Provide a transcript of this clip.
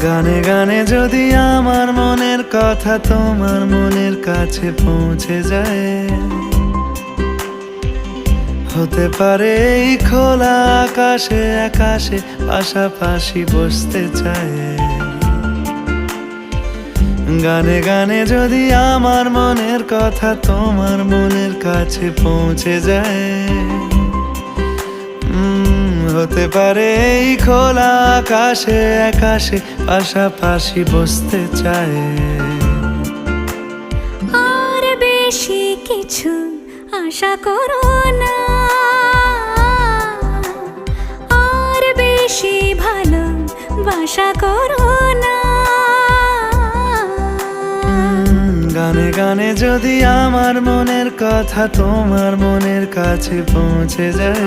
গানে গানে যদি আমার মনের কথা তোমার মনের কাছে পৌঁছে যায়, হতে পারে এই খোলা আকাশে আকাশে পাশাপাশি বসতে চায়। গানে গানে যদি আমার মনের কথা তোমার মনের কাছে পৌঁছে যায়, হতে পারে এই খোলা আকাশে আকাশে পাশাপাশি বসতে চায়। আর বেশি কিছু আশা করো না, আর বেশি ভালোবাসা করো না। গানে গানে যদি আমার মনের কথা তোমার মনের কাছে পৌঁছে যায়,